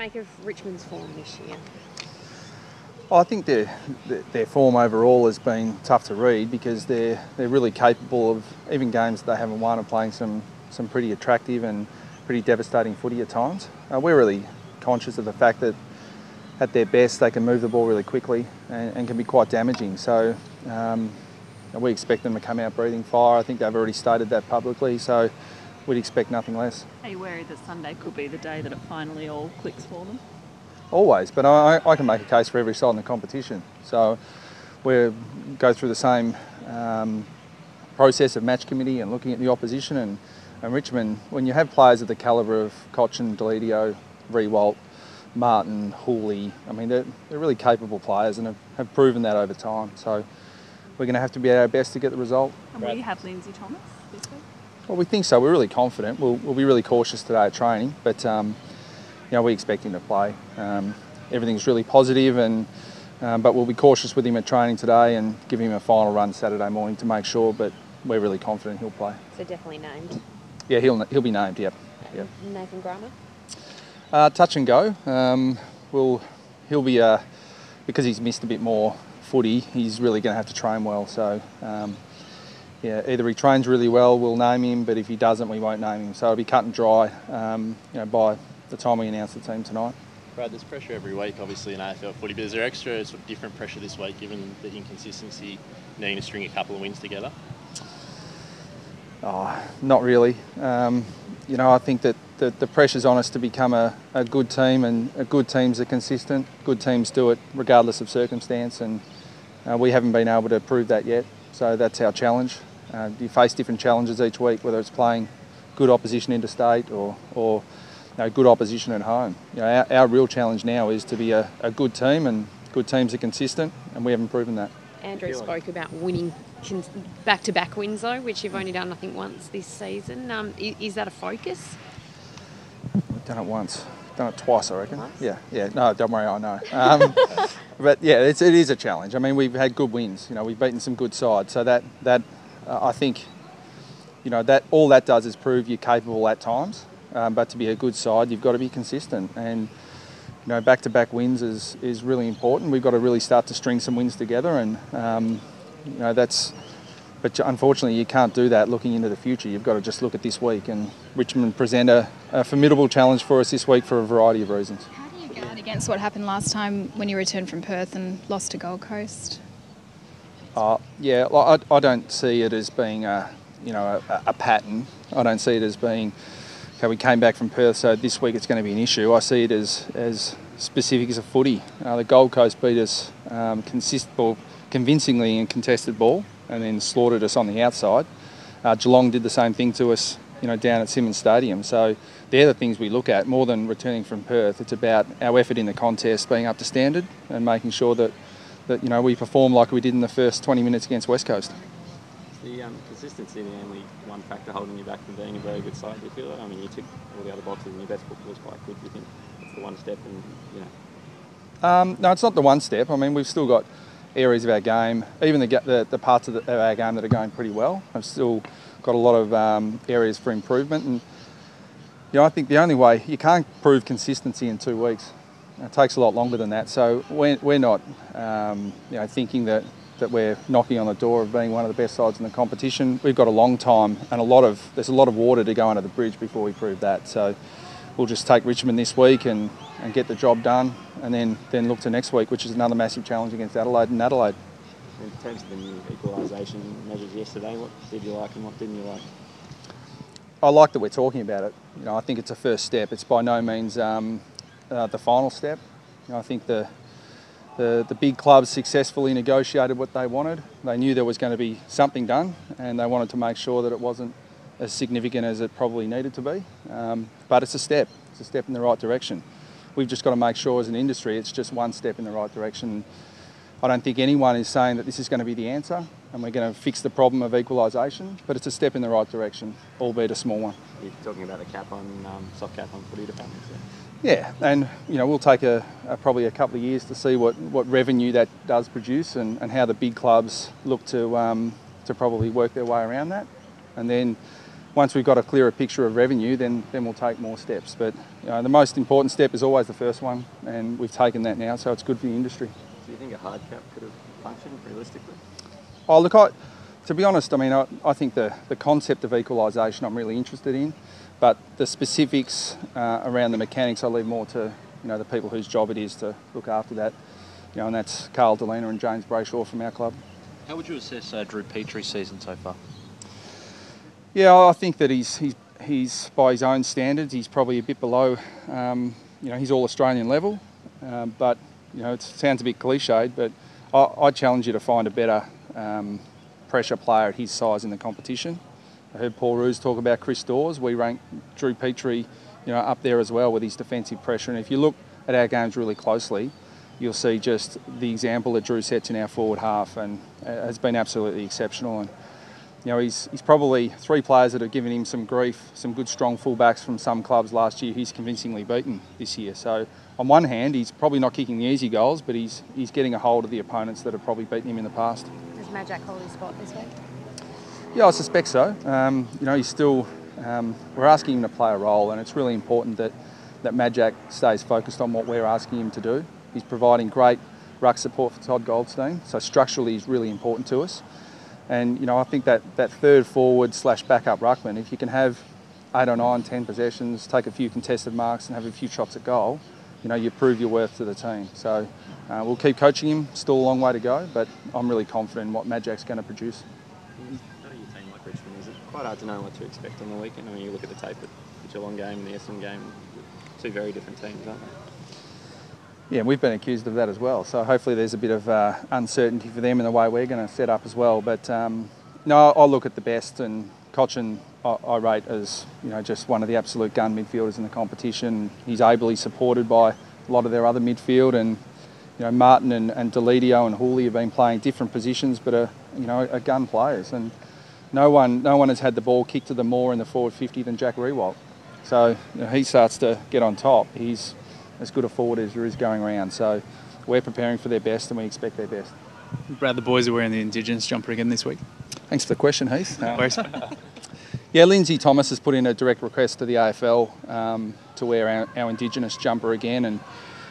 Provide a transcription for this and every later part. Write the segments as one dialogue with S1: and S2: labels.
S1: make of Richmond's form this year?
S2: I think their form overall has been tough to read because they're really capable of, even games that they haven't won, of playing some pretty attractive and pretty devastating footy at times. We're really conscious of the fact that at their best they can move the ball really quickly and can be quite damaging. So we expect them to come out breathing fire. I think they've already stated that publicly, so we'd expect nothing less.
S3: Are you worried that Sunday could be the day that it finally all clicks for them?
S2: Always, but I can make a case for every side in the competition. So we go through the same process of match committee and looking at the opposition. And Richmond, when you have players of the calibre of Cochin, Deledio, Rewalt, Martin, Hooley, I mean, they're really capable players and have proven that over time. So we're going to have to be at our best to get the result.
S3: And will you have Lindsay Thomas this week?
S2: Well, we think so. We're really confident. We'll be really cautious today at training, but we expect him to play. Everything's really positive, but we'll be cautious with him at training today and give him a final run Saturday morning to make sure. But we're really confident he'll play.
S1: So definitely named.
S2: Yeah, he'll be named. Yep.
S1: Nathan Grama.
S2: Touch and go. He'll be because he's missed a bit more footy. He's really going to have to train well. So either he trains really well, we'll name him, but if he doesn't, we won't name him. So it'll be cut and dry. By the time we announce the team tonight.
S4: Brad, there's pressure every week, obviously, in AFL footy, but is there extra sort of different pressure this week, given the inconsistency, needing to string a couple of wins together?
S2: Oh, not really. I think that the pressure's on us to become a good team, and good teams are consistent. Good teams do it regardless of circumstance, and we haven't been able to prove that yet. So that's our challenge. You face different challenges each week, whether it's playing good opposition interstate or good opposition at home. Our real challenge now is to be a good team, and good teams are consistent, and we haven't proven that.
S1: Andrew spoke about winning back-to-back wins, though, which you've only done, I think, once this season. Is that a focus?
S2: We've done it once. Done it twice, I reckon.
S1: Twice?
S2: Yeah. No, don't worry, I know. But yeah, it is a challenge. I mean, we've had good wins. We've beaten some good sides. So that I think, that all that does is prove you're capable at times. But to be a good side, you've got to be consistent, and back-to-back wins is really important. We've got to really start to string some wins together, and that's. But unfortunately, you can't do that looking into the future. You've got to just look at this week, and Richmond present a formidable challenge for us this week for a variety of reasons.
S5: How do you guard against what happened last time when you returned from Perth and lost to Gold Coast?
S2: I don't see it as being a pattern. I don't see it as being. Okay, we came back from Perth, so this week it's going to be an issue. I see it as specific as a footy. The Gold Coast beat us convincingly in contested ball and then slaughtered us on the outside. Geelong did the same thing to us, down at Simmons Stadium. So they're the things we look at more than returning from Perth. It's about our effort in the contest being up to standard and making sure that we perform like we did in the first 20 minutes against West Coast.
S6: The consistency the only one factor holding you back from being a very good side, do you feel that? I mean, you tick all the other boxes and your best football was quite good. Do you think it's the one step
S2: No, it's not the one step. I mean, we've still got areas of our game, even the parts of our game that are going pretty well. I've still got a lot of areas for improvement, and I think the only way, you can't prove consistency in 2 weeks. It takes a lot longer than that. So we're not thinking that we're knocking on the door of being one of the best sides in the competition. We've got a long time and there's a lot of water to go under the bridge before we prove that. So we'll just take Richmond this week and get the job done, and then look to next week, which is another massive challenge against Adelaide and Adelaide.
S6: In terms of the new equalisation measures yesterday, what did you like and what didn't you like?
S2: I like that we're talking about it. I think it's a first step. It's by no means the final step. I think the big clubs successfully negotiated what they wanted. They knew there was going to be something done, and they wanted to make sure that it wasn't as significant as it probably needed to be. But it's a step. It's a step in the right direction. We've just got to make sure as an industry it's just one step in the right direction. I don't think anyone is saying that this is going to be the answer and we're going to fix the problem of equalisation, but it's a step in the right direction, albeit a small one.
S6: You're talking about a cap on, soft cap on footy departments,
S2: Yeah, and we'll take probably a couple of years to see what revenue that does produce and how the big clubs look to probably work their way around that, and then once we've got a clearer picture of revenue, then we'll take more steps. But the most important step is always the first one, and we've taken that now, so it's good for the industry.
S6: Do you think a hard cap could have functioned realistically?
S2: Oh, look, to be honest, I mean, I think the concept of equalisation I'm really interested in, but the specifics around the mechanics I leave more to the people whose job it is to look after that. And that's Carl Delena and James Brayshaw from our club.
S7: How would you assess Drew Petrie's season so far?
S2: Yeah, I think that he's by his own standards, he's probably a bit below, his all-Australian level. But it sounds a bit cliched, but I challenge you to find a better pressure player at his size in the competition. I heard Paul Roos talk about Chris Dawes. We rank Drew Petrie, up there as well with his defensive pressure. And if you look at our games really closely, you'll see just the example that Drew sets in our forward half, and has been absolutely exceptional. And he's probably three players that have given him some grief, some good strong fullbacks from some clubs last year. He's convincingly beaten this year. So on one hand, he's probably not kicking the easy goals, but he's getting a hold of the opponents that have probably beaten him in the past.
S1: Does Majak hold his spot this week?
S2: Yeah, I suspect so. He's still. We're asking him to play a role, and it's really important that Majak stays focused on what we're asking him to do. He's providing great ruck support for Todd Goldstein, so structurally he's really important to us. And I think that third forward / backup ruckman, if you can have 8 or 9, 10 possessions, take a few contested marks and have a few shots at goal, you prove your worth to the team. So we'll keep coaching him, still a long way to go, but I'm really confident in what Majak's going to produce.
S6: How do you team like Richmond? Is it quite hard to know what to expect on the weekend? I mean, you look at the tape at the Geelong game and the Essendon game, two very different teams, aren't they?
S2: Yeah, we've been accused of that as well. So hopefully there's a bit of uncertainty for them in the way we're going to set up as well. But no, I'll look at the best, and Cochin I rate as just one of the absolute gun midfielders in the competition. He's ably supported by a lot of their other midfield, and Martin and Deledio and Hooley have been playing different positions, but are gun players. And no one has had the ball kicked to them more in the forward 50 than Jack Riewoldt. So he starts to get on top. He's as good a forward as there is going around. So we're preparing for their best, and we expect their best.
S8: Brad, the boys are wearing the Indigenous jumper again this week.
S2: Thanks for the question, Heath.
S8: No worries.
S2: Yeah, Lindsay Thomas has put in a direct request to the AFL to wear our Indigenous jumper again, and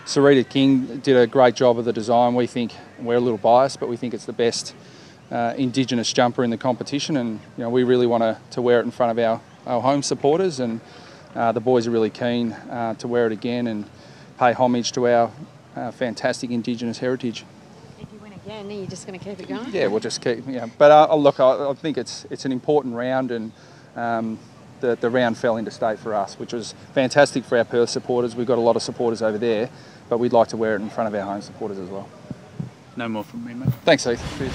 S2: Sarita King did a great job of the design. We think, we're a little biased, but we think it's the best Indigenous jumper in the competition, and we really want to wear it in front of our home supporters, and the boys are really keen to wear it again and pay homage to our fantastic Indigenous heritage.
S1: If you win again, are you just going to keep it going?
S2: Yeah, we'll just keep. But look, I think it's an important round, and the round fell into state for us, which was fantastic for our Perth supporters. We've got a lot of supporters over there, but we'd like to wear it in front of our home supporters as well.
S8: No more from me, mate.
S2: Thanks, Heath. Cheers.